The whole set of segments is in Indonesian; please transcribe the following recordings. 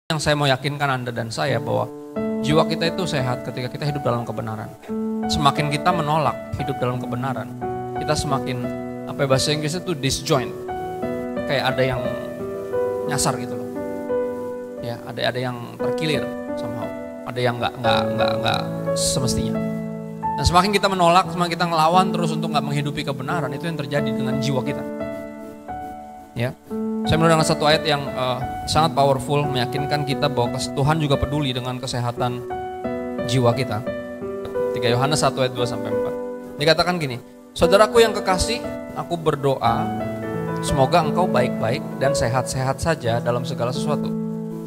Yang saya mau yakinkan Anda dan saya bahwa jiwa kita itu sehat ketika kita hidup dalam kebenaran. Semakin kita menolak hidup dalam kebenaran, kita semakin, bahasa Inggrisnya itu disjoint. Kayak ada yang nyasar gitu loh. Ya, ada yang terkilir somehow. Ada yang nggak semestinya. Dan semakin kita menolak, semakin kita ngelawan terus untuk nggak menghidupi kebenaran, itu yang terjadi dengan jiwa kita. Ya, saya mendengar satu ayat yang sangat powerful, meyakinkan kita bahwa Tuhan juga peduli dengan kesehatan jiwa kita. 3 Yohanes 1 ayat 2-4. Dikatakan gini, saudaraku yang kekasih, aku berdoa semoga engkau baik-baik dan sehat-sehat saja dalam segala sesuatu.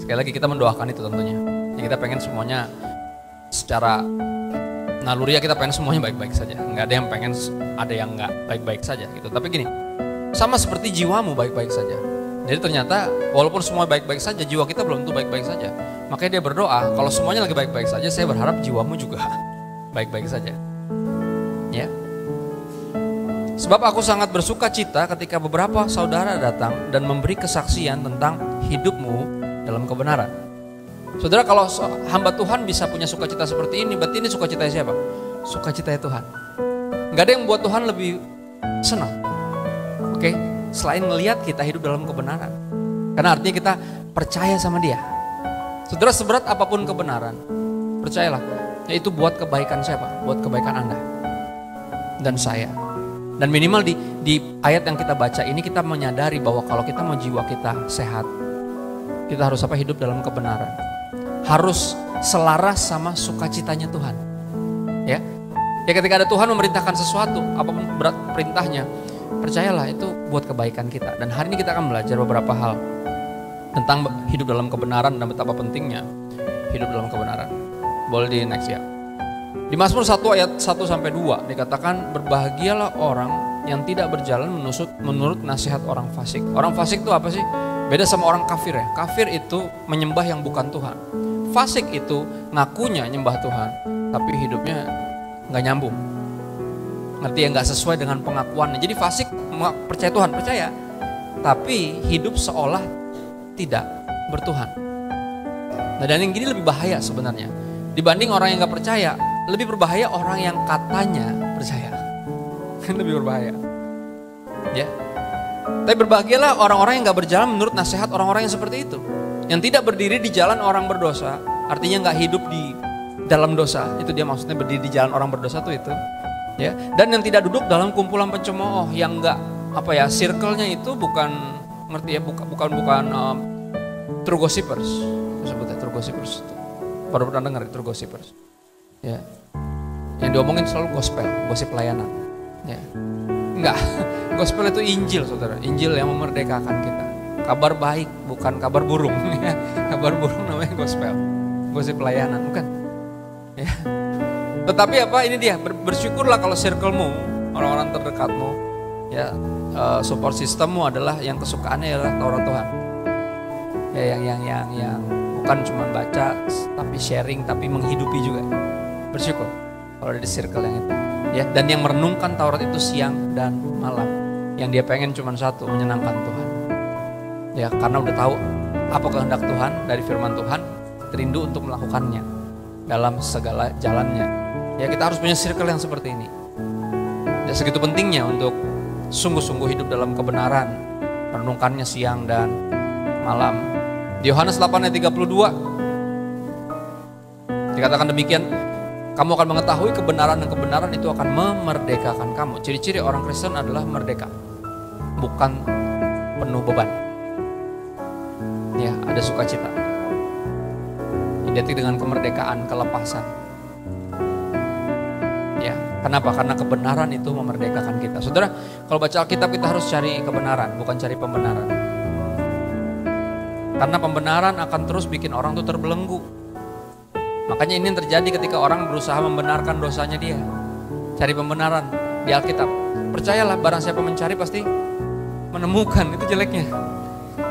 Sekali lagi kita mendoakan itu tentunya. Ya, kita pengen semuanya secara naluri, ya kita pengen semuanya baik-baik saja. Nggak ada yang pengen ada yang nggak baik-baik saja gitu. Tapi gini, sama seperti jiwamu baik-baik saja. Jadi ternyata walaupun semua baik-baik saja, jiwa kita belum tentu baik-baik saja. Makanya dia berdoa, kalau semuanya lagi baik-baik saja, saya berharap jiwamu juga baik-baik saja. Ya. Sebab aku sangat bersuka cita ketika beberapa saudara datang dan memberi kesaksian tentang hidupmu dalam kebenaran. Saudara, kalau hamba Tuhan bisa punya sukacita seperti ini, berarti ini sukacita siapa? Sukacita Tuhan. Gak ada yang buat Tuhan lebih senang. Oke, selain melihat kita hidup dalam kebenaran. Karena artinya kita percaya sama dia. Saudara, seberat apapun kebenaran, percayalah, itu buat kebaikan siapa? Buat kebaikan Anda dan saya. Dan minimal di ayat yang kita baca ini kita menyadari bahwa kalau kita mau jiwa kita sehat, kita harus hidup dalam kebenaran. Harus selaras sama sukacitanya Tuhan. Ya. Ya, ketika ada Tuhan memerintahkan sesuatu, apapun berat perintahnya, percayalah itu buat kebaikan kita. Dan hari ini kita akan belajar beberapa hal tentang hidup dalam kebenaran dan betapa pentingnya hidup dalam kebenaran. Boleh di next ya. Di Mazmur 1 ayat 1-2 dikatakan, berbahagialah orang yang tidak berjalan menurut nasihat orang fasik. Orang fasik itu apa sih? Beda sama orang kafir ya. Kafir itu menyembah yang bukan Tuhan. Fasik itu ngakunya nyembah Tuhan, tapi hidupnya nggak nyambung. Ngerti ya, nggak sesuai dengan pengakuannya. Jadi fasik percaya Tuhan, percaya, tapi hidup seolah tidak bertuhan. Nah, dan yang gini lebih bahaya sebenarnya. Dibanding orang yang nggak percaya, lebih berbahaya orang yang katanya percaya. Lebih berbahaya. Ya. Tapi berbahagialah orang-orang yang nggak berjalan menurut nasihat orang-orang yang seperti itu. Yang tidak berdiri di jalan orang berdosa, artinya nggak hidup di dalam dosa. Itu dia maksudnya berdiri di jalan orang berdosa tuh itu. Ya, dan yang tidak duduk dalam kumpulan pencemooh, yang enggak circle-nya itu bukan, ngerti ya, bukan true gossipers, sebutnya true gossipers. Baru pernah dengar true gossipers. Ya. Yang diomongin selalu gospel, gosip pelayanan. Ya. Enggak, gospel itu Injil, Saudara. Injil yang memerdekakan kita. Kabar baik, bukan kabar burung. Ya. Kabar burung namanya gospel. Gosip pelayanan, bukan? Ya. Tetapi ini dia, bersyukurlah kalau circle-mu, orang-orang terdekatmu, ya, support systemmu adalah yang kesukaannya adalah Taurat Tuhan. Ya, yang bukan cuma baca, tapi sharing, tapi menghidupi juga. Bersyukur kalau ada di circle yang itu. Ya, dan yang merenungkan Taurat itu siang dan malam. Yang dia pengen cuma satu, menyenangkan Tuhan. Ya, karena udah tahu apa kehendak Tuhan dari firman Tuhan, rindu untuk melakukannya dalam segala jalannya. Ya, kita harus punya circle yang seperti ini. Ya, segitu pentingnya untuk sungguh-sungguh hidup dalam kebenaran, merenungkannya siang dan malam. Di Yohanes 8 ayat 32 dikatakan demikian, kamu akan mengetahui kebenaran dan kebenaran itu akan memerdekakan kamu. Ciri-ciri orang Kristen adalah merdeka, bukan penuh beban. Ya, ada sukacita. Identik dengan kemerdekaan, kelepasan. Ya, kenapa? Karena kebenaran itu memerdekakan kita. Saudara, kalau baca Alkitab kita harus cari kebenaran, bukan cari pembenaran. Karena pembenaran akan terus bikin orang tuh terbelenggu. Makanya ini yang terjadi ketika orang berusaha membenarkan dosanya dia. Cari pembenaran di Alkitab. Percayalah, barang siapa mencari pasti menemukan. Itu jeleknya.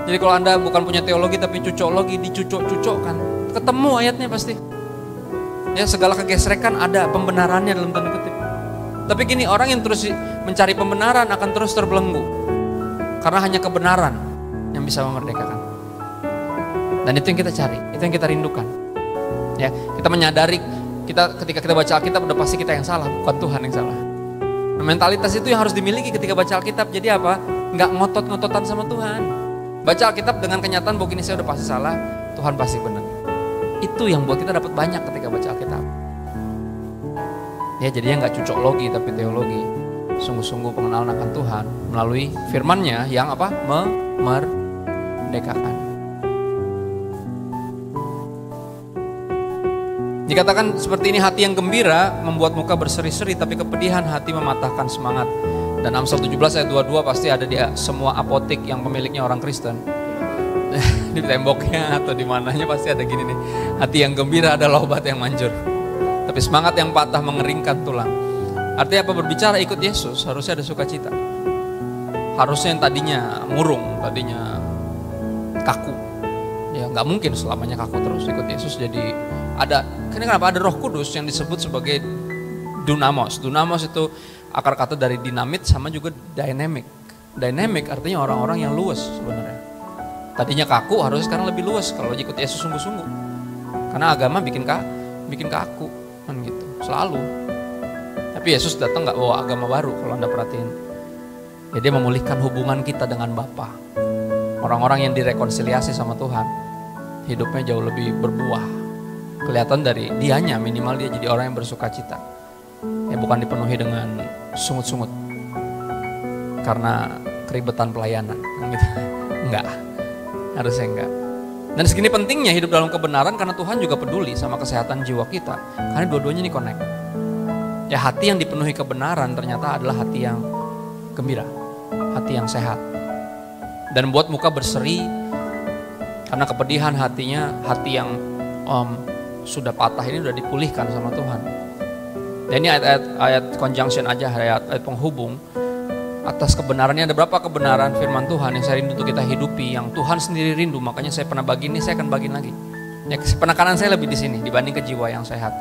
Jadi kalau Anda bukan punya teologi tapi cucoklogi, dicucok-cucokkan, ketemu ayatnya pasti. Ya, segala kegesrekan ada pembenarannya dalam tanda kutip. Tapi gini, orang yang terus mencari pembenaran akan terus terbelenggu. Karena hanya kebenaran yang bisa memerdekakan. Dan itu yang kita cari, itu yang kita rindukan. Ya, kita menyadari ketika kita baca Alkitab udah pasti kita yang salah, bukan Tuhan yang salah. Nah, mentalitas itu yang harus dimiliki ketika baca Alkitab. Jadi apa? Nggak ngotot-ngototan sama Tuhan. Baca Alkitab dengan kenyataan bahwa ini saya udah pasti salah, Tuhan pasti benar. Itu yang buat kita dapat banyak ketika baca Alkitab. Ya, jadinya nggak cucok logi tapi teologi. Sungguh-sungguh pengenalan akan Tuhan melalui firman-Nya yang apa? Memerdekakan. Dikatakan seperti ini, hati yang gembira membuat muka berseri-seri, tapi kepedihan hati mematahkan semangat. Dan Amsal 17 ayat 22 pasti ada di semua apotik yang pemiliknya orang Kristen. Di temboknya atau di mananya pasti ada gini nih. Hati yang gembira adalah obat yang manjur, tapi semangat yang patah mengeringkan tulang. Artinya apa? Berbicara ikut Yesus harusnya ada sukacita. Harusnya yang tadinya murung, tadinya kaku, ya nggak mungkin selamanya kaku terus ikut Yesus. Jadi ada, kenapa ada Roh Kudus yang disebut sebagai dunamos. Dunamos itu akar kata dari dinamit sama juga dynamic. Dynamic artinya orang-orang yang luwes sebenarnya. Tadinya kaku harusnya sekarang lebih luwes kalau ikut Yesus sungguh-sungguh. Karena agama bikin kaku kan gitu selalu. Tapi Yesus datang nggak bawa agama baru kalau Anda perhatiin. Ya, dia memulihkan hubungan kita dengan Bapa. Orang-orang yang direkonsiliasi sama Tuhan hidupnya jauh lebih berbuah. Kelihatan dari dianya, minimal dia jadi orang yang bersukacita. Ya, bukan dipenuhi dengan sungut-sungut karena keribetan pelayanan gitu. Enggak, harusnya enggak. Dan segini pentingnya hidup dalam kebenaran karena Tuhan juga peduli sama kesehatan jiwa kita. Karena dua-duanya ini connect. Ya, hati yang dipenuhi kebenaran ternyata adalah hati yang gembira, hati yang sehat. Dan buat muka berseri karena kepedihan hatinya, hati yang sudah patah ini sudah dipulihkan sama Tuhan. Dan ini ayat conjunction aja, ayat penghubung. Atas kebenarannya, ada berapa kebenaran firman Tuhan yang saya rindu untuk kita hidupi, yang Tuhan sendiri rindu. Makanya saya pernah bagi ini, saya akan bagi lagi. Ya, penekanan saya lebih di sini dibanding ke jiwa yang sehat.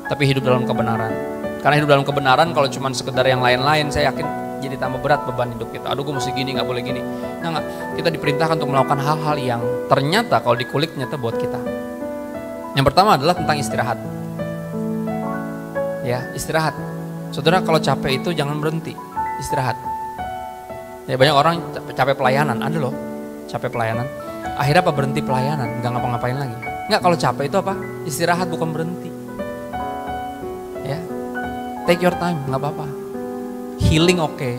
Tapi hidup dalam kebenaran. Karena hidup dalam kebenaran kalau cuma sekedar yang lain-lain, saya yakin jadi tambah berat beban hidup kita. Aduh, gue mesti gini, nggak boleh gini. Nggak. Kita diperintahkan untuk melakukan hal-hal yang ternyata kalau dikulik ternyata buat kita. Yang pertama adalah tentang istirahat. Ya, istirahat. Saudara, kalau capek itu jangan berhenti, istirahat. Ya, banyak orang capek pelayanan, ada loh capek pelayanan. Akhirnya apa? Berhenti pelayanan, nggak ngapa-ngapain lagi. Nggak, kalau capek itu apa? Istirahat, bukan berhenti. Ya, take your time, nggak apa-apa. Healing oke.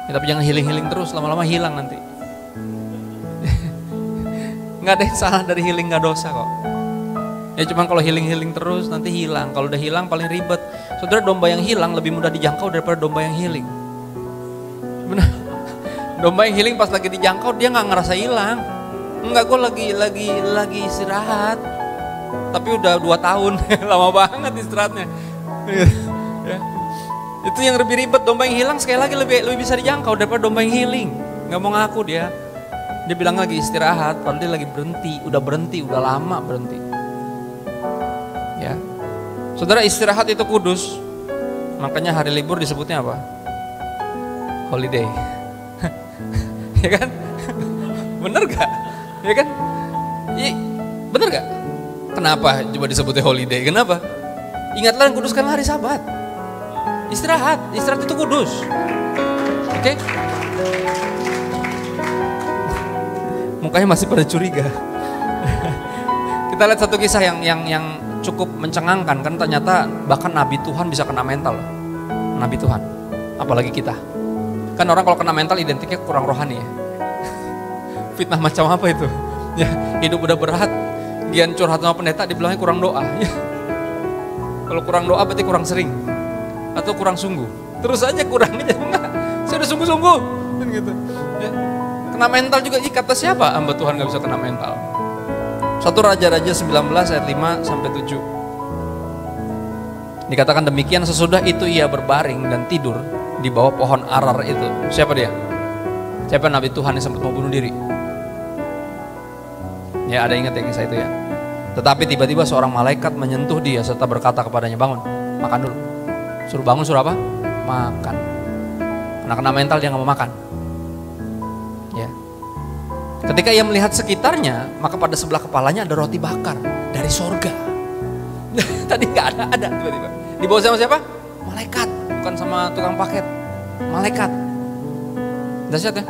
Ya, tapi jangan healing terus, lama-lama hilang nanti. Nggak ada yang salah dari healing, nggak dosa kok. Ya, cuman kalau healing terus nanti hilang. Kalau udah hilang paling ribet. Saudara, domba yang hilang lebih mudah dijangkau daripada domba yang healing. Benar. Domba yang healing pas lagi dijangkau dia nggak ngerasa hilang. Enggak, gue lagi istirahat. Tapi udah 2 tahun, lama banget istirahatnya. Ya. Itu yang lebih ribet. Domba yang hilang sekali lagi lebih bisa dijangkau daripada domba yang healing. Nggak mau ngaku dia. Dia bilang lagi istirahat, padahal dia lagi berhenti, udah lama berhenti. Ya, saudara, istirahat itu kudus. Makanya hari libur disebutnya apa? Holiday. Ya kan? Bener gak? Ya kan? Bener gak? Kenapa coba disebutnya holiday? Kenapa? Ingatlah dan kuduskanlah hari Sabat. Istirahat itu kudus. Oke? Mukanya masih pada curiga. Kita lihat satu kisah yang cukup mencengangkan, kan ternyata bahkan nabi Tuhan bisa kena mental. Nabi Tuhan, apalagi kita. Kan orang kalau kena mental identiknya kurang rohani ya. Fitnah macam apa itu? Ya, hidup udah berat, gian curhat sama pendeta dibilangnya kurang doa. Ya. Kalau kurang doa berarti kurang sering atau kurang sungguh. Terus aja kurangnya enggak. Saya udah sungguh-sungguh kan gitu. Ya. Kena mental juga, kata siapa hamba Tuhan nggak bisa kena mental? 1 Raja-Raja 19 ayat 5 sampai 7. Dikatakan demikian, sesudah itu ia berbaring dan tidur di bawah pohon arar itu. Siapa dia? Siapa nabi Tuhan yang sempat mau bunuh diri? Ya, ada ingat ya kisah itu ya. Tetapi tiba-tiba seorang malaikat menyentuh dia serta berkata kepadanya, bangun, makan dulu. Suruh bangun, suruh apa? Makan. Karena kena mental dia nggak mau makan. Ya. Ketika ia melihat sekitarnya, maka pada sebelah kepalanya ada roti bakar dari sorga. Tadi nggak ada tiba-tiba. Dibawa sama siapa? Malaikat, bukan sama tukang paket. Malaikat. Dahsyat ya.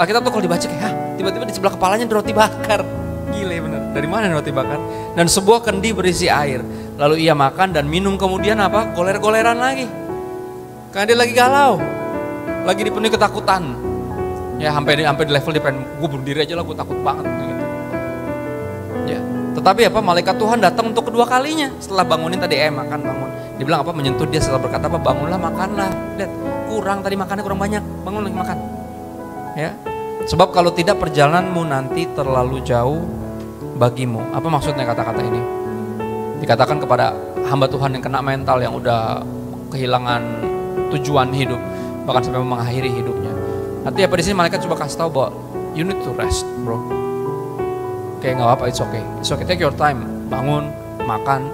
Alkitab tuh kalau dibaca kayak, tiba-tiba di sebelah kepalanya ada roti bakar. Gile bener. Dari mana roti bakar? Dan sebuah kendi berisi air. Lalu ia makan dan minum, kemudian apa? Goler-goleran lagi. Karena dia lagi galau, lagi dipenuhi ketakutan. Ya sampai di level dia pengen, gue bunuh diri aja lah, gue takut banget gitu. Ya, tetapi apa? Malaikat Tuhan datang untuk kedua kalinya setelah bangunin tadi bangun. Dia bilang apa? Menyentuh dia setelah berkata apa? Bangunlah, makanlah. Lihat, kurang tadi makannya kurang banyak, bangun lagi makan. Ya, sebab kalau tidak perjalananmu nanti terlalu jauh bagimu. Apa maksudnya kata-kata ini? Dikatakan kepada hamba Tuhan yang kena mental, yang udah kehilangan tujuan hidup, bahkan sampai mengakhiri hidupnya. Nanti apa di sini malaikat coba kasih tahu bahwa you need to rest, bro. Oke, nggak apa-apa, it's okay, take your time, bangun, makan,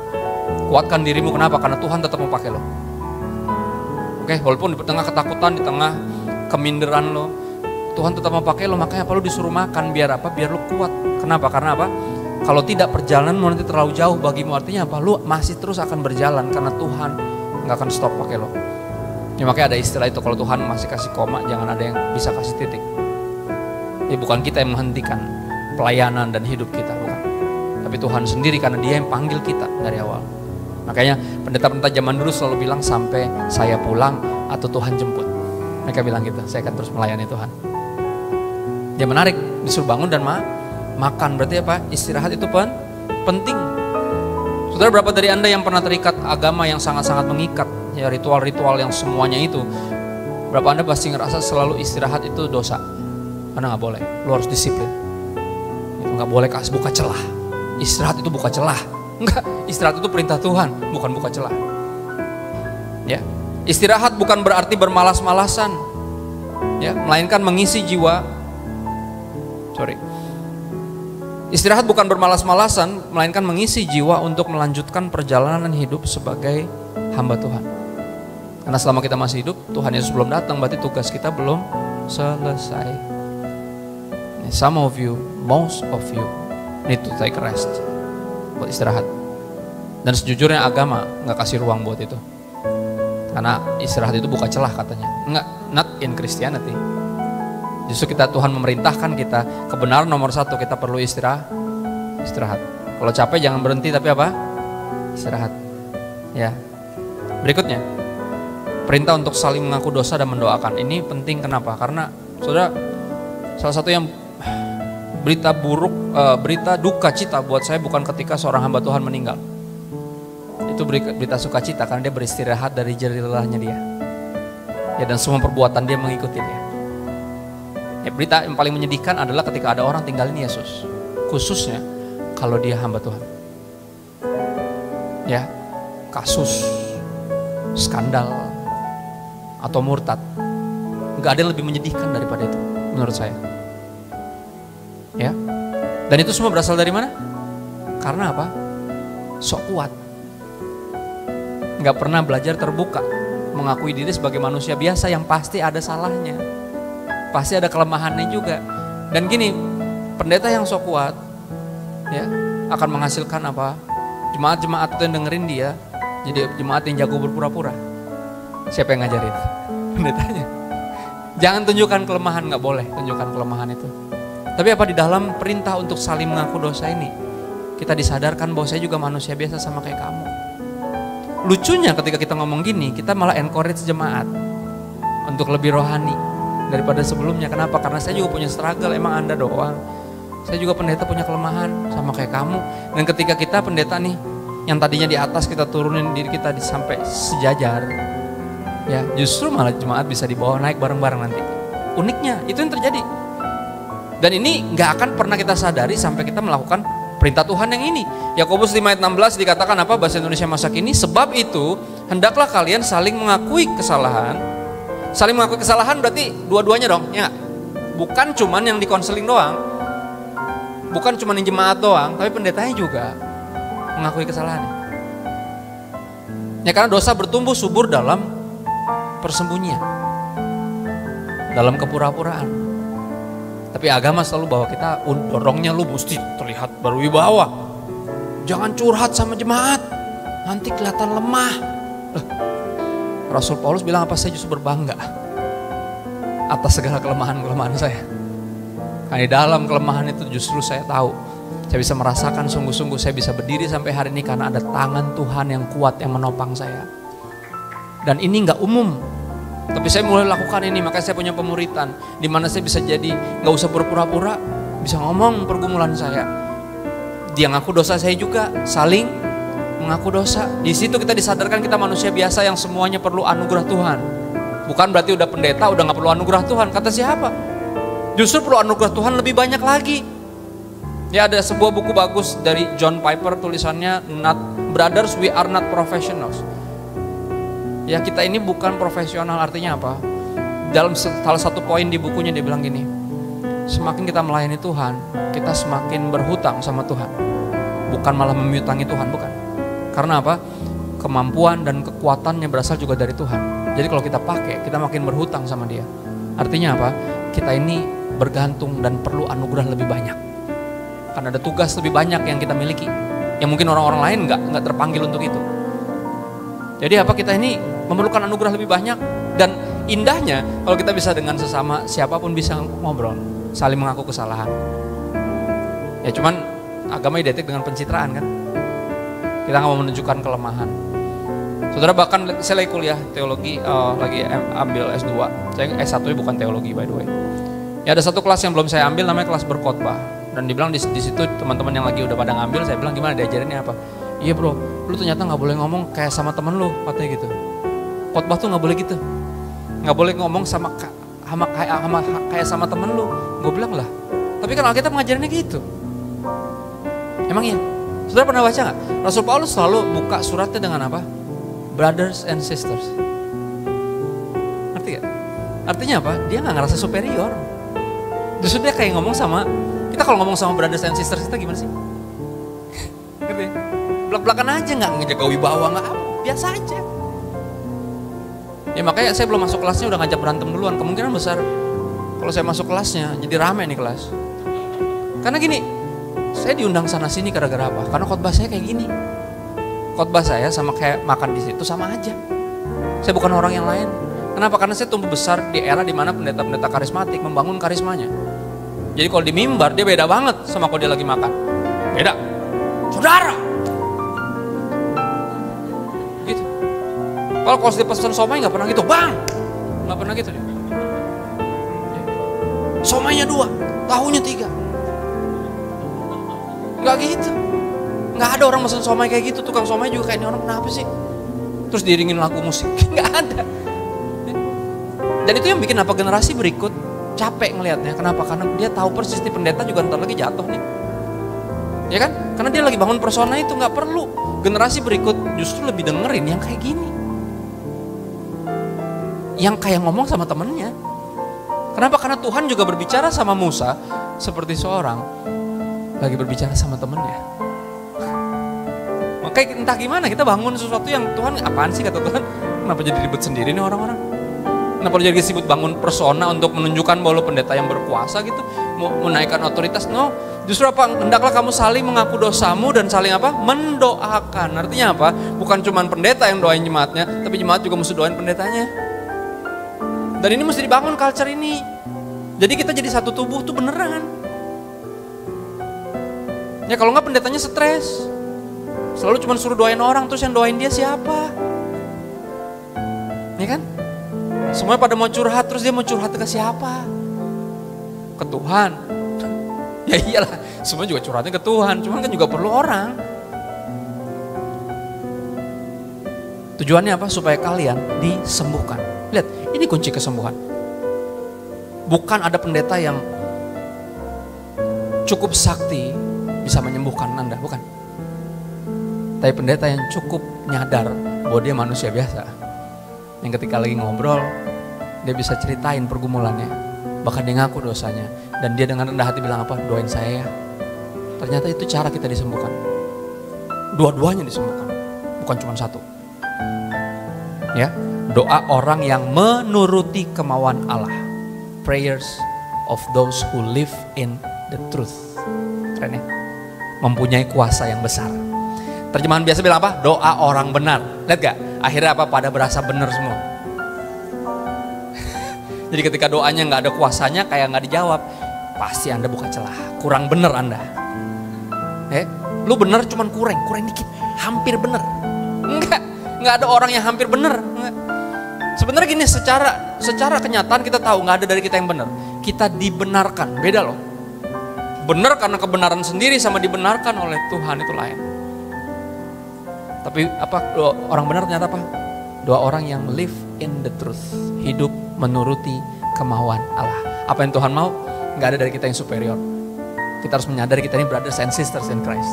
kuatkan dirimu. Kenapa? Karena Tuhan tetap mau pakai lo. Oke, walaupun di tengah ketakutan, di tengah keminderan lo, Tuhan tetap mau pakai lo. Makanya apa? Lo disuruh makan, biar apa? Biar lo kuat. Kenapa? Karena apa? Kalau tidak perjalananmu nanti terlalu jauh bagimu. Artinya apa? Lo masih terus akan berjalan karena Tuhan nggak akan stop pakai lo. Ya, makanya ada istilah itu, kalau Tuhan masih kasih koma, jangan ada yang bisa kasih titik. Ya, bukan kita yang menghentikan pelayanan dan hidup kita, bukan. Tapi Tuhan sendiri, karena Dia yang panggil kita dari awal. Makanya pendeta-pendeta zaman dulu selalu bilang, sampai saya pulang atau Tuhan jemput. Mereka bilang gitu, saya akan terus melayani Tuhan. Dia menarik, disuruh bangun dan makan. Berarti apa? Istirahat itu penting. Saudara, berapa dari Anda yang pernah terikat agama yang sangat-sangat mengikat? Ya, ritual-ritual yang semuanya itu, berapa Anda pasti ngerasa selalu istirahat itu dosa? Karena nggak boleh, lu harus disiplin. Itu nggak boleh buka celah. Istirahat itu buka celah. Enggak, istirahat itu perintah Tuhan, bukan buka celah. Ya, istirahat bukan berarti bermalas-malasan, ya, melainkan mengisi jiwa. Istirahat bukan bermalas-malasan, melainkan mengisi jiwa untuk melanjutkan perjalanan hidup sebagai hamba Tuhan. Karena selama kita masih hidup, Tuhan Yesus belum datang, berarti tugas kita belum selesai. Some of you, most of you need to take rest, buat istirahat. Dan sejujurnya agama nggak kasih ruang buat itu. Karena istirahat itu buka celah katanya. Enggak, not in Christianity. Justru Tuhan memerintahkan kita, kebenaran nomor satu, kita perlu istirahat. Kalau capek jangan berhenti, tapi apa? Istirahat. Ya. Berikutnya, perintah untuk saling mengaku dosa dan mendoakan. Ini penting, kenapa? Karena saudara, salah satu yang berita duka cita buat saya bukan ketika seorang hamba Tuhan meninggal. Itu berita sukacita karena dia beristirahat dari jerih lelahnya dia. Ya, dan semua perbuatan dia mengikuti dia. Ya, berita yang paling menyedihkan adalah ketika ada orang tinggalin Yesus, khususnya kalau dia hamba Tuhan. Ya, kasus, skandal, atau murtad, nggak ada yang lebih menyedihkan daripada itu, menurut saya. Ya, dan itu semua berasal dari mana? Karena apa? Sok kuat, nggak pernah belajar terbuka, mengakui diri sebagai manusia biasa yang pasti ada salahnya. Pasti ada kelemahannya juga. Dan gini, pendeta yang sok kuat, ya, akan menghasilkan apa? Jemaat-jemaat itu yang dengerin dia, jadi jemaat yang jago berpura-pura. Siapa yang ngajarin? Pendetanya. Jangan tunjukkan kelemahan, nggak boleh tunjukkan kelemahan itu. Tapi apa, di dalam perintah untuk saling mengaku dosa ini, kita disadarkan bahwa saya juga manusia biasa sama kayak kamu. Lucunya ketika kita ngomong gini, kita malah encourage jemaat untuk lebih rohani daripada sebelumnya. Kenapa? Karena saya juga punya struggle, emang Anda doang. Saya juga pendeta punya kelemahan sama kayak kamu. Dan ketika kita pendeta nih, yang tadinya di atas, kita turunin diri kita sampai sejajar. Ya, justru malah jemaat bisa dibawa naik bareng-bareng nanti. Uniknya, itu yang terjadi. Dan ini gak akan pernah kita sadari sampai kita melakukan perintah Tuhan yang ini. Yakobus 5 ayat 16 dikatakan apa bahasa Indonesia masa kini? Sebab itu, hendaklah kalian saling mengakui kesalahan. Saling mengakui kesalahan berarti dua-duanya dong, ya. Bukan cuman yang di konseling doang, bukan cuman yang jemaat doang, tapi pendetanya juga mengakui kesalahannya. Ya, karena dosa bertumbuh subur dalam persembunyian, dalam kepura-puraan. Tapi agama selalu bahwa kita dorongnya lu mesti terlihat berwibawa. Jangan curhat sama jemaat, nanti kelihatan lemah. Rasul Paulus bilang apa, saya justru berbangga atas segala kelemahan-kelemahan saya. Karena di dalam kelemahan itu justru saya tahu, saya bisa merasakan sungguh-sungguh saya bisa berdiri sampai hari ini karena ada tangan Tuhan yang kuat yang menopang saya. Dan ini gak umum, tapi saya mulai lakukan ini, makanya saya punya pemuritan di mana saya bisa jadi gak usah berpura-pura, bisa ngomong pergumulan saya. Dia ngaku dosa, saya juga saling mengaku dosa. Di situ kita disadarkan kita manusia biasa yang semuanya perlu anugerah Tuhan. Bukan berarti udah pendeta udah gak perlu anugerah Tuhan. Kata siapa? Justru perlu anugerah Tuhan lebih banyak lagi. Ya, ada sebuah buku bagus dari John Piper, tulisannya Brothers We Are Not Professionals. Ya, kita ini bukan profesional, artinya apa? Dalam salah satu poin di bukunya dia bilang gini, semakin kita melayani Tuhan, kita semakin berhutang sama Tuhan. Bukan malah memiutangi Tuhan, bukan. Karena apa? Kemampuan dan kekuatannya berasal juga dari Tuhan. Jadi kalau kita pakai, kita makin berhutang sama Dia. Artinya apa? Kita ini bergantung dan perlu anugerah lebih banyak. Karena ada tugas lebih banyak yang kita miliki, yang mungkin orang-orang lain nggak terpanggil untuk itu. Jadi apa, kita ini memerlukan anugerah lebih banyak. Dan indahnya kalau kita bisa dengan sesama siapapun bisa ngobrol, saling mengaku kesalahan. Ya cuman agama identik dengan pencitraan kan. Kita nggak mau menunjukkan kelemahan. Saudara, bahkan saya lagi kuliah teologi, lagi ambil S2. Saya S1 bukan teologi by the way. Ya ada satu kelas yang belum saya ambil, namanya kelas berkhotbah. Dan dibilang di situ teman-teman yang lagi udah pada ngambil, saya bilang gimana diajarinnya apa? Iya bro, lu ternyata gak boleh ngomong kayak sama temen lu, katanya gitu. Khotbah tuh gak boleh gitu. Gak boleh ngomong kayak sama temen lu. Gue bilang lah, tapi kan Alkitab ngajarinnya gitu. Emang iya? Saudara pernah baca gak? Rasul Paulus selalu buka suratnya dengan apa? Brothers and sisters. Ngerti gak? Artinya apa? Dia gak ngerasa superior. Justru dia kayak ngomong sama, kita kalau ngomong sama brothers and sisters kita gimana sih? Ngerti? Belak-belakan aja, gak ngejaga wibawa, gak apa, biasa aja. Ya makanya saya belum masuk kelasnya udah ngajak berantem duluan. Kemungkinan besar kalau saya masuk kelasnya jadi rame nih kelas. Karena gini, saya diundang sana sini gara-gara apa? Karena khotbah saya kayak gini. Khotbah saya sama kayak makan di situ sama aja. Saya bukan orang yang lain. Kenapa? Karena saya tumbuh besar di era dimana pendeta-pendeta karismatik membangun karismanya. Jadi kalau di mimbar dia beda banget sama kalau dia lagi makan. Beda. Saudara. Gitu. Kalau dia pesan somai nggak pernah gitu, bang. Nggak pernah gitu dia. Somainya 2, tahunya 3. Nggak gitu. Nggak ada orang pesan somai kayak gitu. Tukang somai juga kayak ini orang kenapa sih? Terus diiringin lagu musik. Nggak ada. Dan itu yang bikin apa generasi berikut capek ngelihatnya. Kenapa? Karena dia tahu persis nih pendeta juga ntar lagi jatuh nih. Ya kan? Karena dia lagi bangun persona itu, nggak perlu. Generasi berikut justru lebih dengerin yang kayak gini. Yang kayak ngomong sama temennya. Kenapa? Karena Tuhan juga berbicara sama Musa seperti seorang lagi berbicara sama temennya. Makanya entah gimana kita bangun sesuatu yang Tuhan, apaan sih kata Tuhan? Kenapa jadi ribet sendiri nih orang-orang? Kenapa jadi disebut bangun persona untuk menunjukkan bahwa lo pendeta yang berkuasa gitu, mau menaikkan otoritas? No, justru apa? Hendaklah kamu saling mengaku dosamu dan saling apa? Mendoakan. Artinya apa? Bukan cuma pendeta yang doain jemaatnya, tapi jemaat juga mesti doain pendetanya. Dan ini mesti dibangun culture ini. Jadi kita jadi satu tubuh tuh beneran. Ya kalau nggak pendetanya stres, selalu cuma suruh doain orang, terus yang doain dia siapa? Ya kan? Semuanya pada mau curhat, terus dia mau curhat ke siapa? Ke Tuhan. Ya iyalah, semua juga curhatnya ke Tuhan, cuman kan juga perlu orang. Tujuannya apa? Supaya kalian disembuhkan. Lihat, ini kunci kesembuhan. Bukan ada pendeta yang cukup sakti bisa menyembuhkan Anda, bukan. Tapi pendeta yang cukup nyadar bahwa dia manusia biasa. Yang ketika lagi ngobrol, dia bisa ceritain pergumulannya. Bahkan dia ngaku dosanya. Dan dia dengan rendah hati bilang apa? Doain saya ya. Ternyata itu cara kita disembuhkan. Dua-duanya disembuhkan. Bukan cuma satu. Ya, doa orang yang menuruti kemauan Allah. Prayers of those who live in the truth. Keren ya? Mempunyai kuasa yang besar. Terjemahan biasa bilang apa? Doa orang benar. Lihat gak? Akhirnya apa? Pada berasa benar semua. Jadi ketika doanya gak ada kuasanya, kayak gak dijawab, pasti Anda buka celah. Kurang benar Anda. Lu benar cuman kurang dikit. Hampir benar. Enggak ada orang yang hampir benar. Sebenarnya gini, secara kenyataan kita tahu gak ada dari kita yang benar. Kita dibenarkan, beda loh. Benar karena kebenaran sendiri sama dibenarkan oleh Tuhan itu lain. Tapi orang benar ternyata apa? Dua orang yang live in the truth, hidup menuruti kemauan Allah. Apa yang Tuhan mau, gak ada dari kita yang superior. Kita harus menyadari kita ini brothers and sisters in Christ.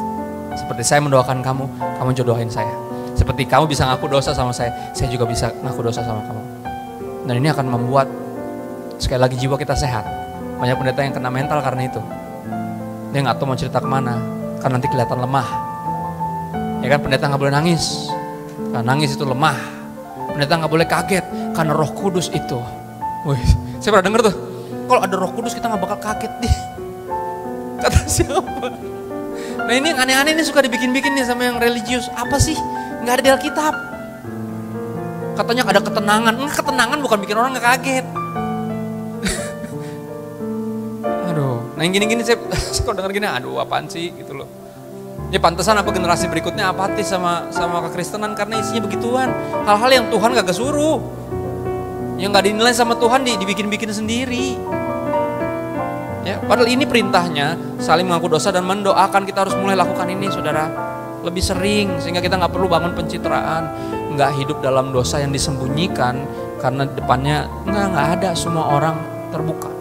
Seperti saya mendoakan kamu, kamu jodohin saya. Seperti kamu bisa ngaku dosa sama saya juga bisa ngaku dosa sama kamu. Dan ini akan membuat sekali lagi jiwa kita sehat. Banyak pendeta yang kena mental karena itu. Dia gak tahu mau cerita kemana, karena nanti kelihatan lemah. Ya kan, pendeta gak boleh nangis, karena nangis itu lemah. Pendeta gak boleh kaget, karena Roh Kudus itu. Wih, saya pernah denger tuh, kalau ada Roh Kudus kita gak bakal kaget nih. Kata siapa? Nah ini yang aneh-aneh ini suka dibikin-bikin nih sama yang religius. Apa sih? Gak ada di Alkitab. Katanya ada ketenangan. Ketenangan bukan bikin orang gak kaget. Aduh, nah yang gini-gini saya kalau denger gini, aduh apaan sih gitu loh. Ya pantesan apa generasi berikutnya apatis sama kekristenan karena isinya begituan. Hal-hal yang Tuhan gak suruh. Yang gak dinilai sama Tuhan dibikin-bikin sendiri. Ya, padahal ini perintahnya saling mengaku dosa dan mendoakan. Kita harus mulai lakukan ini saudara. Lebih sering sehingga kita gak perlu bangun pencitraan. Gak hidup dalam dosa yang disembunyikan. Karena depannya gak ada, semua orang terbuka.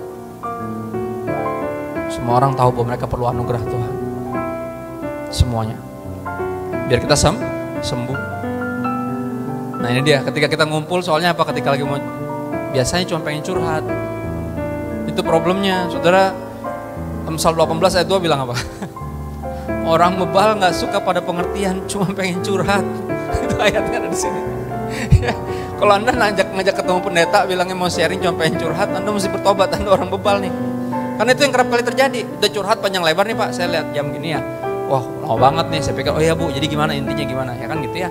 Semua orang tahu bahwa mereka perlu anugerah Tuhan. Semuanya. Biar kita sembuh. Nah ini dia, ketika kita ngumpul soalnya apa? Ketika lagi mau, biasanya cuma pengen curhat. Itu problemnya, saudara. Amsal 18 ayat 2 bilang apa? Orang bebal gak suka pada pengertian, cuma pengen curhat. Itu ayatnya ada di sini. Kalau Anda ngajak ketemu pendeta, bilangnya mau sharing cuma pengen curhat, Anda mesti bertobat, Anda orang bebal nih. Karena itu yang kerap kali terjadi. Udah curhat panjang lebar nih Pak, saya lihat jam gini ya. Wah lama banget nih, saya pikir oh ya Bu, jadi gimana intinya gimana, ya kan gitu ya.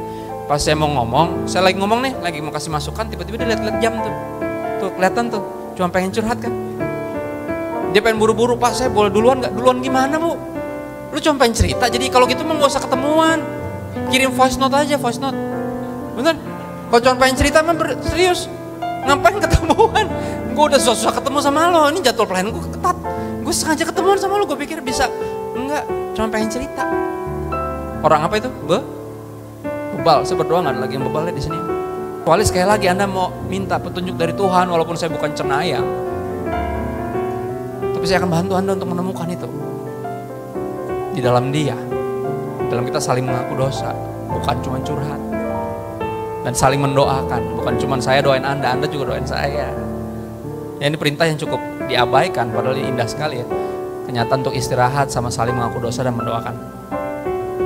Pas saya mau ngomong, saya lagi ngomong nih, lagi mau kasih masukan, tiba-tiba dia lihat jam tuh. Tuh kelihatan tuh, cuma pengen curhat kan. Dia pengen buru-buru, Pak saya boleh duluan gak? Duluan gimana Bu? Lu cuma pengen cerita, jadi kalau gitu mah gak usah ketemuan. Kirim voice note aja, voice note. Bener? Kalau cuma pengen cerita mah serius. Ngapain ketemuan? Gue udah susah ketemu sama lo, ini jadwal pelayanan gue ketat. Gue sengaja ketemuan sama lo, gue pikir bisa. Enggak, cuma pengen cerita. Orang apa itu? Bebal. Saya berdoa nggak ada lagi yang bebal di sini. Kecuali sekali lagi Anda mau minta petunjuk dari Tuhan, walaupun saya bukan cenayang, tapi saya akan bantu Anda untuk menemukan itu di dalam Dia. Dalam kita saling mengaku dosa, bukan cuma curhat, dan saling mendoakan. Bukan cuma saya doain Anda juga doain saya. Ya, ini perintah yang cukup diabaikan, padahal ini indah sekali ya. Kenyataan untuk istirahat sama saling mengaku dosa dan mendoakan.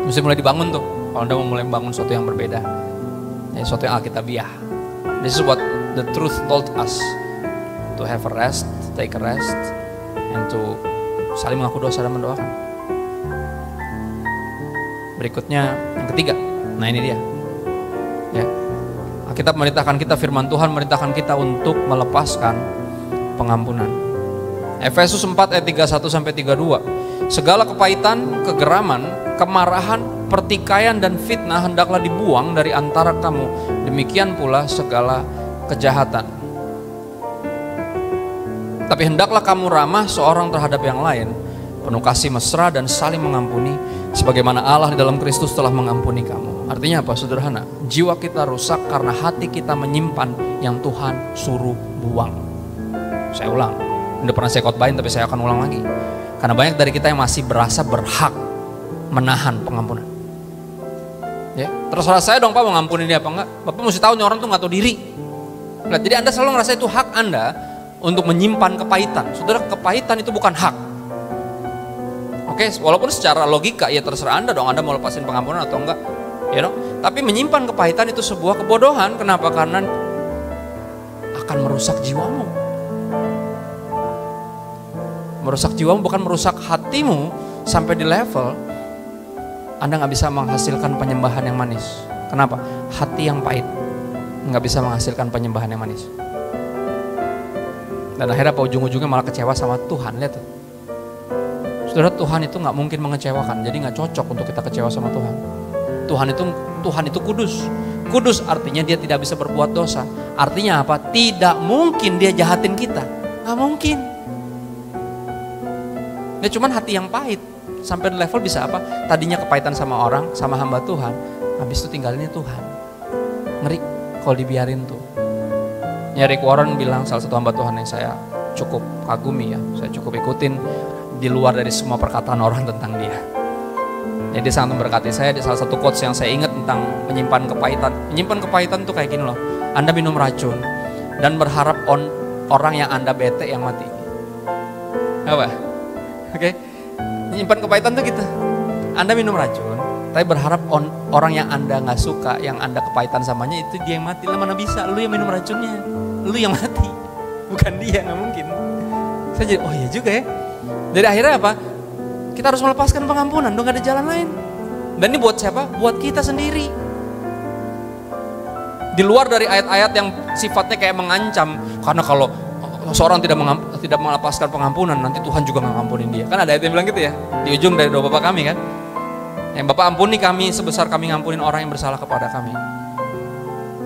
Mesti mulai dibangun tuh. Kalau Anda mau mulai membangun sesuatu yang berbeda, ya, sesuatu yang alkitabiah. This is what the truth told us. To have a rest, take a rest, and to saling mengaku dosa dan mendoakan. Berikutnya yang ketiga. Nah ini dia. Ya. Alkitab memerintahkan kita, firman Tuhan memerintahkan kita untuk melepaskan pengampunan. Efesus 4 ayat 31-32. Segala kepahitan, kegeraman, kemarahan, pertikaian dan fitnah hendaklah dibuang dari antara kamu. Demikian pula segala kejahatan. Tapi hendaklah kamu ramah seorang terhadap yang lain, penuh kasih mesra dan saling mengampuni, sebagaimana Allah di dalam Kristus telah mengampuni kamu. Artinya apa? Sederhana. Jiwa kita rusak karena hati kita menyimpan yang Tuhan suruh buang. Saya ulang. Udah pernah saya khotbahin tapi saya akan ulang lagi. Karena banyak dari kita yang masih berasa berhak menahan pengampunan. Ya, terserah saya dong Pak mau ngampuni dia apa enggak. Bapak mesti tahu nih orang tuh gak tahu diri. Nah, jadi Anda selalu ngerasa itu hak Anda untuk menyimpan kepahitan. Saudara, kepahitan itu bukan hak. Oke, walaupun secara logika ya terserah Anda dong, Anda mau lepasin pengampunan atau enggak. Ya dong. Tapi menyimpan kepahitan itu sebuah kebodohan. Kenapa? Karena akan merusak jiwamu. Merusak jiwamu bukan merusak hatimu sampai di level Anda nggak bisa menghasilkan penyembahan yang manis. Kenapa? Hati yang pahit nggak bisa menghasilkan penyembahan yang manis. Dan akhirnya apa ujung-ujungnya malah kecewa sama Tuhan. Lihat tuh. Saudara, Tuhan itu nggak mungkin mengecewakan. Jadi nggak cocok untuk kita kecewa sama Tuhan. Tuhan itu kudus. Kudus artinya dia tidak bisa berbuat dosa. Artinya apa? Tidak mungkin dia jahatin kita. Nggak mungkin. Ya cuman hati yang pahit. Sampai di level bisa apa? Tadinya kepahitan sama orang, sama hamba Tuhan. Habis itu tinggalinnya Tuhan. Ngeri kalau dibiarin tuh. Ya Rick Warren bilang, salah satu hamba Tuhan yang saya cukup kagumi ya. Saya cukup ikutin di luar dari semua perkataan orang tentang dia. Jadi sangat memberkati saya. Di salah satu quotes yang saya ingat tentang menyimpan kepahitan. Menyimpan kepahitan tuh kayak gini loh. Anda minum racun dan berharap orang yang Anda bete yang mati. Apa? Oke. Menyimpan kepahitan tuh gitu. Anda minum racun, tapi berharap orang yang Anda nggak suka, yang Anda kepahitan samanya itu dia yang mati. Lah mana bisa? Lu yang minum racunnya, lu yang mati, bukan dia, nggak mungkin. Saya jadi, oh iya juga ya. Jadi akhirnya apa? Kita harus melepaskan pengampunan, dong gak ada jalan lain. Dan ini buat siapa? Buat kita sendiri. Di luar dari ayat-ayat yang sifatnya kayak mengancam, karena kalau seorang tidak melepaskan pengampunan, nanti Tuhan juga nggak ngampunin dia. Kan ada ayat yang bilang gitu ya, di ujung dari doa Bapa kami kan. Yang Bapa ampuni kami sebesar kami ngampunin orang yang bersalah kepada kami.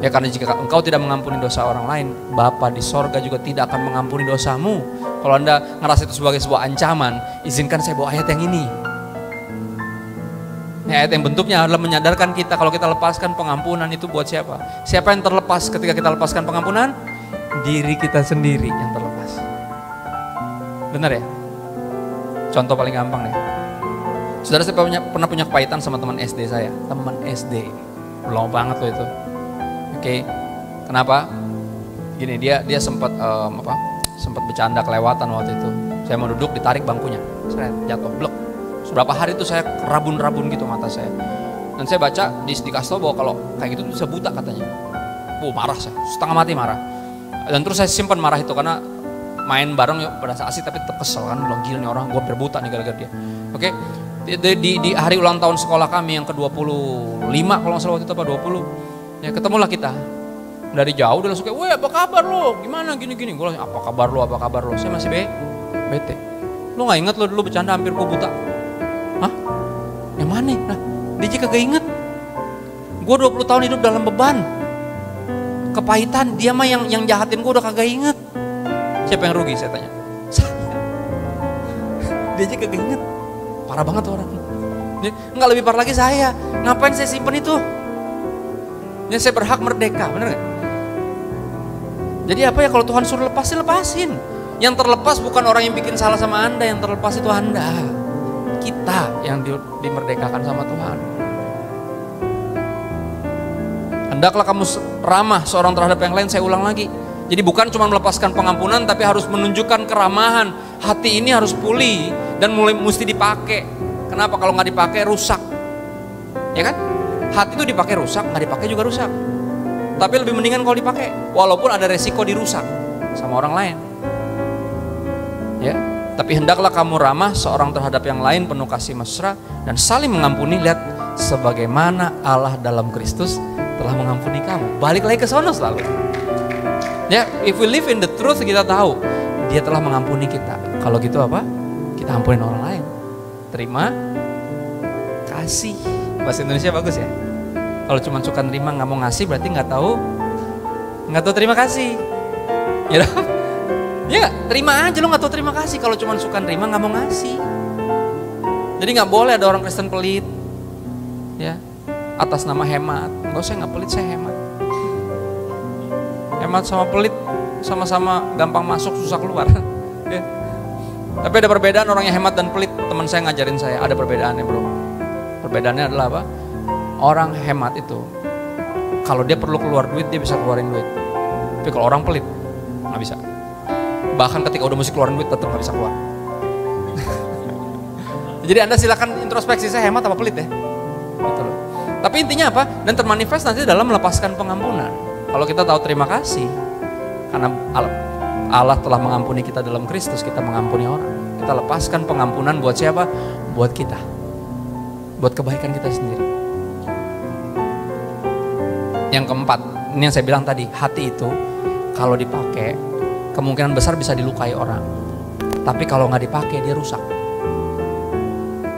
Ya karena jika engkau tidak mengampuni dosa orang lain, Bapa di sorga juga tidak akan mengampuni dosamu. Kalau Anda ngerasa itu sebagai sebuah ancaman, izinkan saya bawa ayat yang ini. Ini ayat yang bentuknya adalah menyadarkan kita kalau kita lepaskan pengampunan itu buat siapa? Siapa yang terlepas ketika kita lepaskan pengampunan? Diri kita sendiri yang terlepas. Benar ya? Contoh paling gampang deh. Saudara, saya pernah punya kepahitan sama teman SD saya. Teman SD. Lama banget loh itu. Oke. Kenapa? Gini, dia sempat sempat bercanda kelewatan waktu itu. Saya mau duduk, ditarik bangkunya. Saya jatuh, blek. Seberapa hari itu saya rabun-rabun gitu mata saya. Dan saya baca dikasih tahu bahwa kalau kayak gitu bisa buta katanya. Marah saya, setengah mati marah. Dan terus saya simpan marah itu karena main bareng ya berasa asik tapi tetap kesel kan. Bilang gila nih orang, gue hampir buta nih gara-gara dia. Oke. Di hari ulang tahun sekolah kami yang ke-25 kalau nggak salah waktu itu apa 20. Ya ketemulah kita. Dari jauh dia langsung kayak, "Weh, apa kabar lo? Gimana gini-gini?" Gue langsung, "Apa kabar lo? Saya masih bete. Lo gak inget lo dulu bercanda hampir gue buta? Hah? Yang mana? Nah, dia juga kagak inget. Gue 20 tahun hidup dalam beban. Kepahitan, dia mah yang jahatin gue udah kagak inget. Siapa yang rugi saya tanya? Saya. Dia aja kagak inget. Parah banget tuh orang. Enggak, lebih parah lagi saya. Ngapain saya simpen itu? Ya saya berhak merdeka, bener gak? Jadi apa ya kalau Tuhan suruh lepasin, lepasin. Yang terlepas bukan orang yang bikin salah sama Anda, yang terlepas itu Anda. Kita yang dimerdekakan sama Tuhan. Hendaklah kamu ramah seorang terhadap yang lain, saya ulang lagi. Jadi bukan cuma melepaskan pengampunan, tapi harus menunjukkan keramahan. Hati ini harus pulih dan mulai mesti dipakai. Kenapa? Kalau nggak dipakai rusak, ya kan? Hati itu dipakai rusak, nggak dipakai juga rusak. Tapi lebih mendingan kalau dipakai, walaupun ada resiko dirusak sama orang lain. Ya, tapi hendaklah kamu ramah seorang terhadap yang lain, penuh kasih mesra dan saling mengampuni. Lihat, sebagaimana Allah dalam Kristus telah mengampuni kamu. Balik lagi ke sana selalu. Ya, if we live in the truth, kita tahu Dia telah mengampuni kita. Kalau gitu apa? Kita ampunin orang lain. Terima kasih. Bahasa Indonesia bagus ya. Kalau cuma suka nerima nggak mau ngasih berarti nggak tahu terima kasih. Ya, ya terima aja lo nggak tahu terima kasih. Kalau cuma suka nerima nggak mau ngasih. Jadi nggak boleh ada orang Kristen pelit. Ya, atas nama hemat. Enggak, saya nggak pelit, saya hemat. Hemat sama pelit sama-sama gampang masuk, susah keluar. Ya. Tapi ada perbedaan orang yang hemat dan pelit. Teman saya ngajarin saya ada perbedaannya, bro. Perbedaannya adalah apa? Orang hemat itu kalau dia perlu keluar duit, dia bisa keluarin duit. Tapi kalau orang pelit nggak bisa. Bahkan ketika udah mesti keluarin duit tetap nggak bisa keluar. Jadi Anda silakan introspeksi, saya hemat apa pelit ya. Gitu loh. Tapi intinya apa? Dan termanifest nanti dalam melepaskan pengampunan. Kalau kita tahu terima kasih karena Allah telah mengampuni kita dalam Kristus, kita mengampuni orang. Kita lepaskan pengampunan buat siapa? Buat kita. Buat kebaikan kita sendiri. Yang keempat, ini yang saya bilang tadi, hati itu kalau dipakai kemungkinan besar bisa dilukai orang. Tapi kalau nggak dipakai dia rusak.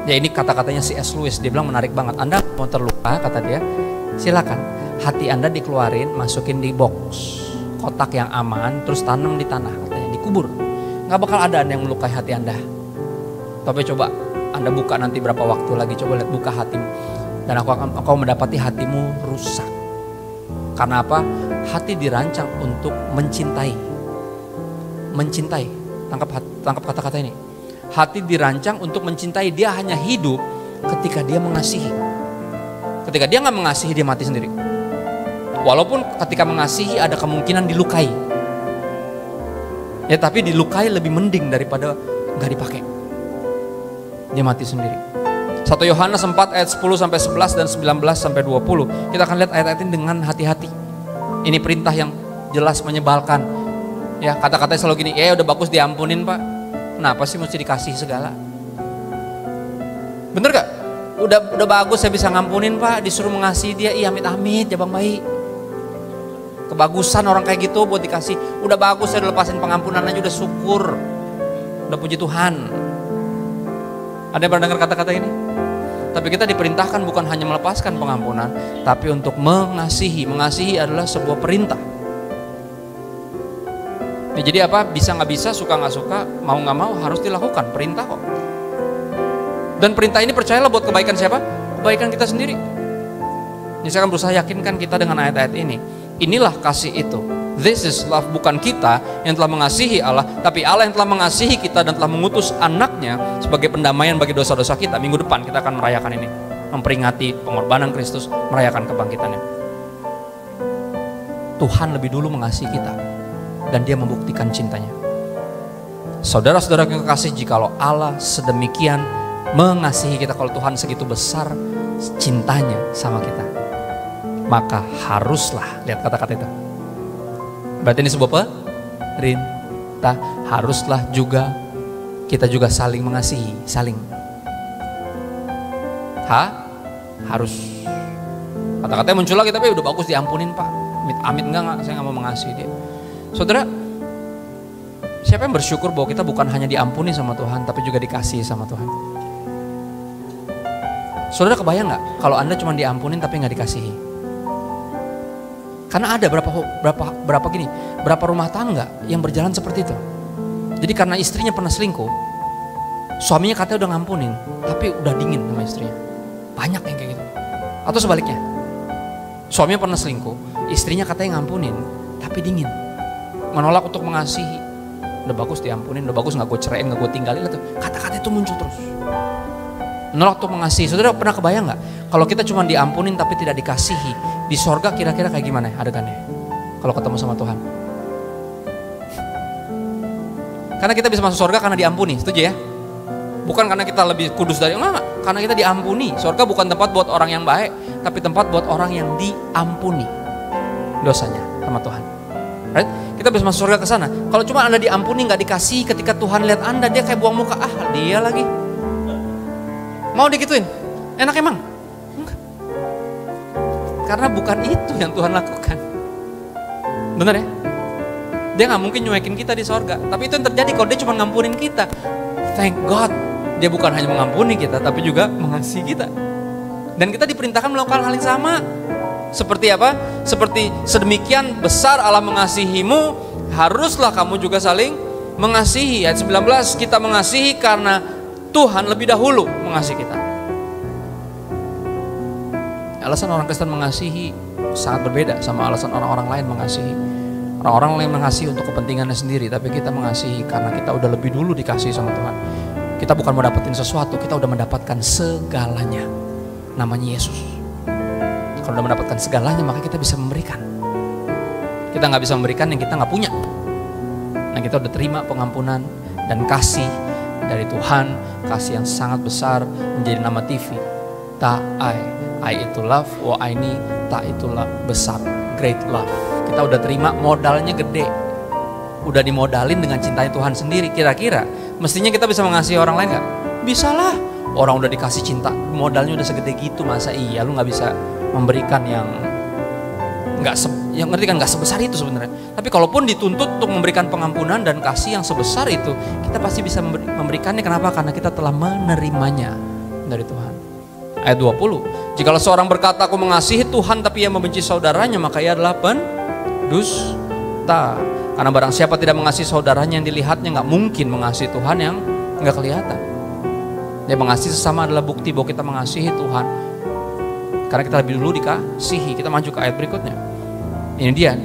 Ya ini kata-katanya C.S. Lewis, dia bilang menarik banget. Anda mau terluka, kata dia, silakan. Hati Anda dikeluarin, masukin di box, kotak yang aman, terus tanam di tanah, katanya, dikubur. Nggak bakal ada yang melukai hati Anda. Tapi coba Anda buka nanti berapa waktu lagi, coba lihat, buka hatimu. Dan kau mendapati hatimu rusak. Karena apa? Hati dirancang untuk mencintai. Mencintai. Tangkap kata-kata ini. Hati dirancang untuk mencintai. Dia hanya hidup ketika dia mengasihi. Ketika dia nggak mengasihi, dia mati sendiri. Walaupun ketika mengasihi ada kemungkinan dilukai. Ya tapi dilukai lebih mending daripada nggak dipakai. Dia mati sendiri. 1 Yohanes 4 ayat 10 sampai 11 dan 19 sampai 20. Kita akan lihat ayat-ayat ini dengan hati-hati. Ini perintah yang jelas menyebalkan. Ya kata-katanya selalu gini, ya udah bagus diampunin Pak. Kenapa sih mesti dikasih segala? Bener gak? Udah bagus saya bisa ngampunin Pak, disuruh mengasihi dia, iya amit-amit ya Bang Bayi. Kebagusan orang kayak gitu buat dikasih. Udah bagus saya udah lepasin pengampunan aja, udah syukur. Udah puji Tuhan. Ada yang pernah dengar kata-kata ini? Tapi kita diperintahkan bukan hanya melepaskan pengampunan, tapi untuk mengasihi. Mengasihi adalah sebuah perintah. Ya, jadi apa? Bisa nggak bisa, suka nggak suka, mau nggak mau harus dilakukan. Perintah kok. Dan perintah ini percayalah buat kebaikan siapa? Kebaikan kita sendiri. Ini saya akan berusaha yakinkan kita dengan ayat-ayat ini. Inilah kasih itu. This is love, bukan kita yang telah mengasihi Allah, tapi Allah yang telah mengasihi kita dan telah mengutus anaknya sebagai pendamaian bagi dosa-dosa kita. Minggu depan kita akan merayakan ini, memperingati pengorbanan Kristus, merayakan kebangkitannya. Tuhan lebih dulu mengasihi kita dan dia membuktikan cintanya. Saudara-saudara yang kekasih, jikalau Allah sedemikian mengasihi kita, kalau Tuhan segitu besar cintanya sama kita, maka haruslah, lihat kata-kata itu, berarti ini sebuah perintah, haruslah juga kita juga saling mengasihi, saling. Harus. Kata-katanya muncul lagi, tapi udah bagus diampunin Pak. Amit enggak, saya nggak mau mengasihi dia. Saudara, siapa yang bersyukur bahwa kita bukan hanya diampuni sama Tuhan, tapi juga dikasihi sama Tuhan? Saudara kebayang nggak kalau Anda cuma diampunin tapi nggak dikasihi? Karena ada berapa rumah tangga yang berjalan seperti itu. Jadi karena istrinya pernah selingkuh, suaminya katanya udah ngampunin, tapi udah dingin sama istrinya. Banyak yang kayak gitu. Atau sebaliknya, suaminya pernah selingkuh, istrinya katanya ngampunin, tapi dingin, menolak untuk mengasihi. Udah bagus diampunin, udah bagus nggak gue ceraiin, nggak gue tinggalin, itu kata-kata itu muncul terus. Menolak untuk mengasihi. Saudara pernah kebayang nggak kalau kita cuma diampunin tapi tidak dikasihi, di sorga kira-kira kayak gimana adegannya kalau ketemu sama Tuhan? Karena kita bisa masuk sorga karena diampuni, setuju ya? Bukan karena kita lebih kudus dari, enggak, karena kita diampuni. Sorga bukan tempat buat orang yang baik, tapi tempat buat orang yang diampuni dosanya sama Tuhan. Right? Kita bisa masuk surga ke sana. Kalau cuma Anda diampuni, nggak dikasih, ketika Tuhan lihat Anda, dia kayak buang muka. Dia lagi mau digituin, enak emang? Enggak. Karena bukan itu yang Tuhan lakukan. Bener ya? Dia nggak mungkin nyuekin kita di sorga. Tapi itu yang terjadi kalau dia cuma ngampunin kita. Thank God, dia bukan hanya mengampuni kita, tapi juga mengasihi kita. Dan kita diperintahkan melakukan hal yang sama. Seperti apa? Seperti sedemikian besar Allah mengasihimu, haruslah kamu juga saling mengasihi. Ayat 19, kita mengasihi karena Tuhan lebih dahulu mengasihi kita. Alasan orang Kristen mengasihi sangat berbeda sama alasan orang-orang lain mengasihi. Orang-orang lain mengasihi untuk kepentingannya sendiri, tapi kita mengasihi karena kita udah lebih dulu dikasihi sama Tuhan. Kita bukan mau dapetin sesuatu, kita udah mendapatkan segalanya. Namanya Yesus. Kalau udah mendapatkan segalanya, maka kita bisa memberikan. Kita nggak bisa memberikan yang kita nggak punya. Nah, kita udah terima pengampunan dan kasih dari Tuhan, kasih yang sangat besar menjadi nama TV. I itu love, ini ta itu love, besar, great love. Kita udah terima, modalnya gede. udah dimodalin dengan cintanya Tuhan sendiri. Kira-kira mestinya kita bisa mengasihi orang lain gak? Bisa lah. Orang udah dikasih cinta, modalnya udah segede gitu, masa iya lu gak bisa memberikan yang ngerti kan, gak sebesar itu sebenarnya. Tapi kalaupun dituntut untuk memberikan pengampunan dan kasih yang sebesar itu, kita pasti bisa memberikannya. Kenapa? Karena kita telah menerimanya dari Tuhan. Ayat 20, jikalau seorang berkata aku mengasihi Tuhan tapi ia membenci saudaranya, maka ia adalah pendusta. Karena barang siapa tidak mengasihi saudaranya yang dilihatnya, gak mungkin mengasihi Tuhan yang gak kelihatan. Ya, mengasihi sesama adalah bukti bahwa kita mengasihi Tuhan, karena kita lebih dulu dikasihi. Kita maju ke ayat berikutnya. Ini dia,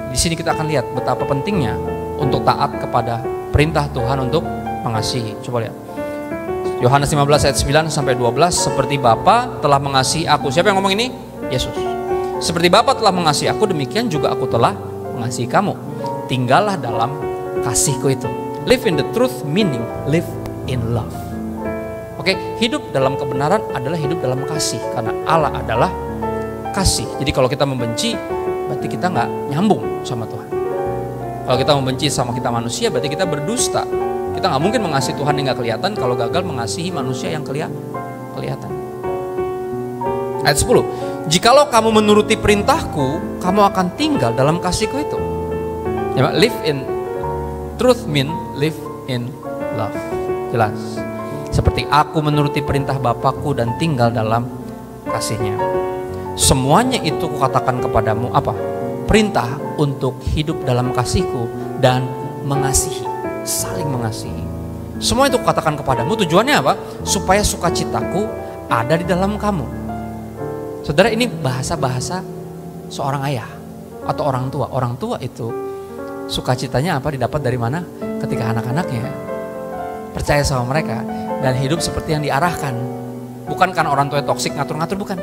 di sini kita akan lihat betapa pentingnya untuk taat kepada perintah Tuhan untuk mengasihi. Coba lihat. Yohanes 15 ayat 9 sampai 12, seperti Bapa telah mengasihi aku. Siapa yang ngomong ini? Yesus. Seperti Bapa telah mengasihi aku, demikian juga aku telah mengasihi kamu. Tinggallah dalam kasihku itu. Live in the truth, meaning live in love. Oke, hidup dalam kebenaran adalah hidup dalam kasih, karena Allah adalah kasih. Jadi kalau kita membenci, berarti kita nggak nyambung sama Tuhan. Kalau kita membenci sama kita manusia, berarti kita berdusta. Kita nggak mungkin mengasihi Tuhan yang nggak kelihatan kalau gagal mengasihi manusia yang kelihatan. Ayat 10, jikalau kamu menuruti perintahku, kamu akan tinggal dalam kasihku itu. Ya, live in truth mean live in love. Jelas. Seperti aku menuruti perintah Bapakku dan tinggal dalam kasihnya. Semuanya itu kukatakan kepadamu apa? Perintah untuk hidup dalam kasihku dan mengasihi, saling mengasihi. Semua itu kukatakan kepadamu, tujuannya apa? Supaya sukacitaku ada di dalam kamu. Saudara, ini bahasa-bahasa seorang ayah atau orang tua. Orang tua itu sukacitanya apa? Didapat dari mana? Ketika anak-anaknya percaya sama mereka dan hidup seperti yang diarahkan. Bukan karena orang tua toksik ngatur-ngatur, bukan.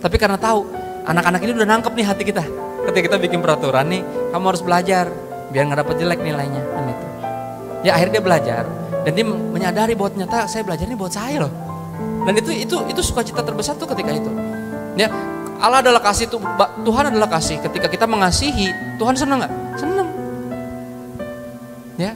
Tapi karena tahu anak-anak ini udah nangkep nih hati kita. Ketika kita bikin peraturan nih, kamu harus belajar biar nggak dapet jelek nilainya, kan itu. Ya akhirnya dia belajar dan dia menyadari bahwa ternyata saya belajar ini buat saya loh. Dan itu sukacita terbesar tuh ketika itu. Ya, Allah adalah kasih, Tuhan adalah kasih. Ketika kita mengasihi, Tuhan senang nggak? Senang. Ya,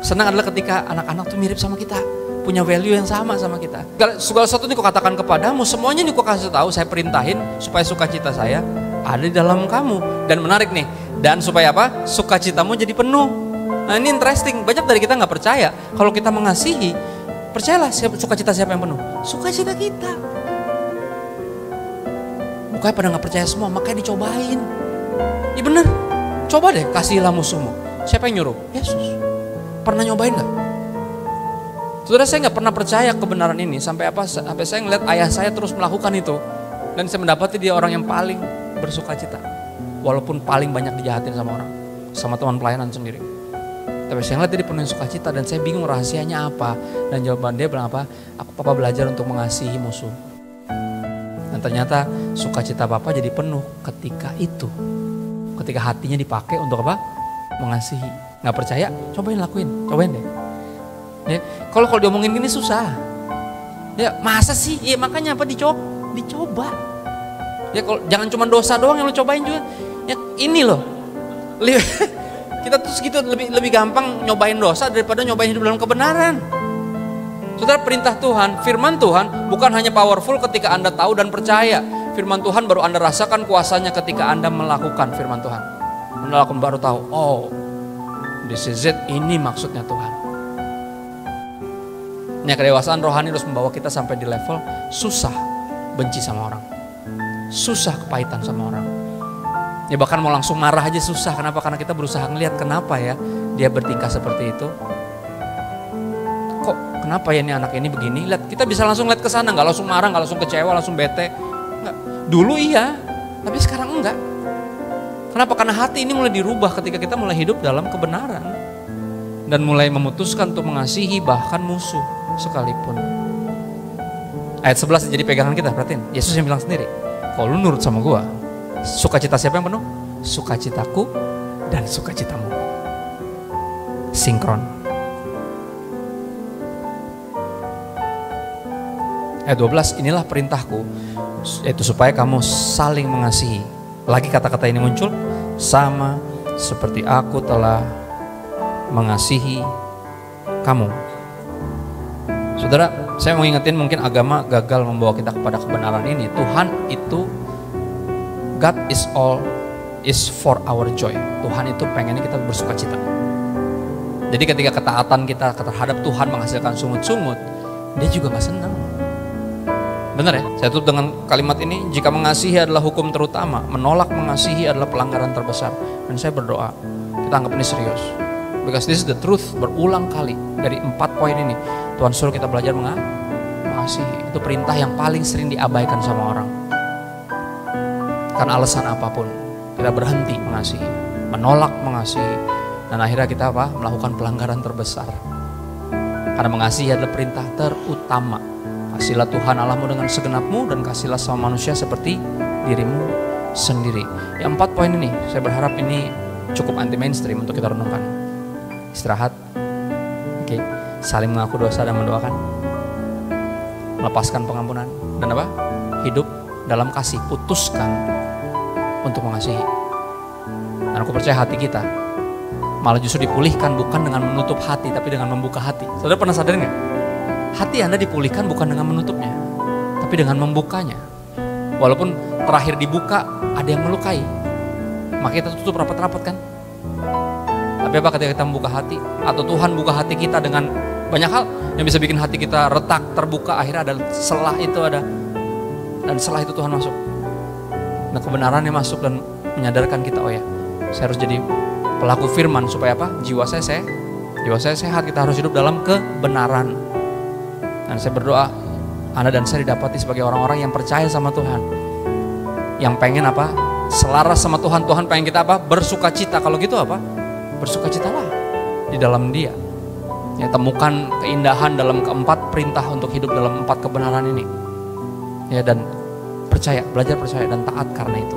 senang adalah ketika anak-anak tuh mirip sama kita, punya value yang sama kita. Segala sesuatu ini kukatakan kepadamu, semuanya ini kukasih tahu, saya perintahin supaya sukacita saya ada di dalam kamu. Dan menarik nih, dan supaya apa? Sukacitamu jadi penuh. Nah ini interesting, banyak dari kita nggak percaya kalau kita mengasihi. Percayalah, sukacita siapa yang penuh? Sukacita kita. Bukannya pada nggak percaya semua, makanya dicobain. Iya bener, coba deh kasihilah musuhmu. Siapa yang nyuruh? Yesus. Pernah nyobain nggak? Saudara, saya nggak pernah percaya kebenaran ini sampai saya ngeliat ayah saya terus melakukan itu, dan saya mendapati dia orang yang paling bersukacita, walaupun paling banyak dijahatin sama orang, sama teman pelayanan sendiri. Tapi saya ngeliat dia penuh sukacita dan saya bingung rahasianya apa. Dan jawaban dia bilang apa? Papa belajar untuk mengasihi musuh. Dan ternyata sukacita Papa jadi penuh ketika itu, ketika hatinya dipakai untuk apa? Mengasihi. Nggak percaya? Cobain cobain deh. Ya, kalau diomongin gini susah. Ya, masa sih? Ya makanya apa dicoba. Ya kalau jangan cuma dosa doang yang lo cobain juga. Ya ini loh. Kita tuh segitu lebih gampang nyobain dosa daripada nyobain hidup dalam kebenaran. Saudara, perintah Tuhan, firman Tuhan bukan hanya powerful ketika Anda tahu dan percaya. Firman Tuhan baru Anda rasakan kuasanya ketika Anda melakukan firman Tuhan. Anda baru tahu, oh, this is it, ini maksudnya Tuhan. Nah, kedewasaan rohani harus membawa kita sampai di level susah benci sama orang, susah kepahitan sama orang. Ya bahkan mau langsung marah aja susah. Kenapa? Karena kita berusaha ngelihat kenapa ya dia bertingkah seperti itu. Kok kenapa ya ini anak ini begini? Lihat, kita bisa langsung lihat ke sana, nggak langsung marah, nggak langsung kecewa, langsung bete. Nggak. Dulu iya, tapi sekarang enggak. Kenapa? Karena hati ini mulai dirubah ketika kita mulai hidup dalam kebenaran dan mulai memutuskan untuk mengasihi bahkan musuh sekalipun. Ayat 11 jadi pegangan kita, perhatiin. Yesus yang bilang sendiri, kalau lu nurut sama gua, sukacita siapa yang penuh? Sukacitaku dan sukacitamu. Sinkron. Ayat 12, inilah perintahku, yaitu supaya kamu saling mengasihi. Lagi kata-kata ini muncul, sama seperti aku telah mengasihi kamu. Saudara, saya mau ingetin mungkin agama gagal membawa kita kepada kebenaran ini. Tuhan itu, God is for our joy. Tuhan itu pengennya kita bersuka cita. Jadi ketika ketaatan kita terhadap Tuhan menghasilkan sungut-sungut, dia juga gak senang. Benar ya? Saya tutup dengan kalimat ini, jika mengasihi adalah hukum terutama, menolak mengasihi adalah pelanggaran terbesar. Dan saya berdoa, kita anggap ini serius. Because this is the truth, berulang kali dari 4 poin ini. Tuhan suruh kita belajar mengasihi. Itu perintah yang paling sering diabaikan sama orang. Karena alasan apapun, kita berhenti mengasihi, menolak mengasihi. Dan akhirnya kita melakukan pelanggaran terbesar. Karena mengasihi adalah perintah terutama. Kasihlah Tuhan Allahmu dengan segenapmu dan kasihlah sama manusia seperti dirimu sendiri. Yang 4 poin ini, saya berharap ini cukup anti mainstream untuk kita renungkan. Istirahat, oke, saling mengaku dosa dan mendoakan, melepaskan pengampunan, dan apa? Hidup dalam kasih, putuskan untuk mengasihi. Dan aku percaya hati kita malah justru dipulihkan bukan dengan menutup hati, tapi dengan membuka hati. Saudara pernah sadar nggak? Hati Anda dipulihkan bukan dengan menutupnya, tapi dengan membukanya. Walaupun terakhir dibuka ada yang melukai, maka kita tutup rapat-rapat kan? Tapi apa ketika kita membuka hati, atau Tuhan buka hati kita dengan banyak hal yang bisa bikin hati kita retak, terbuka, akhirnya ada selah itu ada, dan setelah itu Tuhan masuk. Nah, kebenarannya masuk dan menyadarkan kita, oh ya, saya harus jadi pelaku firman supaya apa? Jiwa saya sehat, kita harus hidup dalam kebenaran. Dan saya berdoa, Anda dan saya didapati sebagai orang-orang yang percaya sama Tuhan, yang pengen apa? Selaras sama Tuhan. Tuhan pengen kita apa? Bersuka cita. Kalau gitu apa? Bersukacitalah di dalam Dia. Ya, temukan keindahan dalam keempat perintah untuk hidup dalam 4 kebenaran ini. Ya, dan percaya, belajar percaya dan taat karena itu.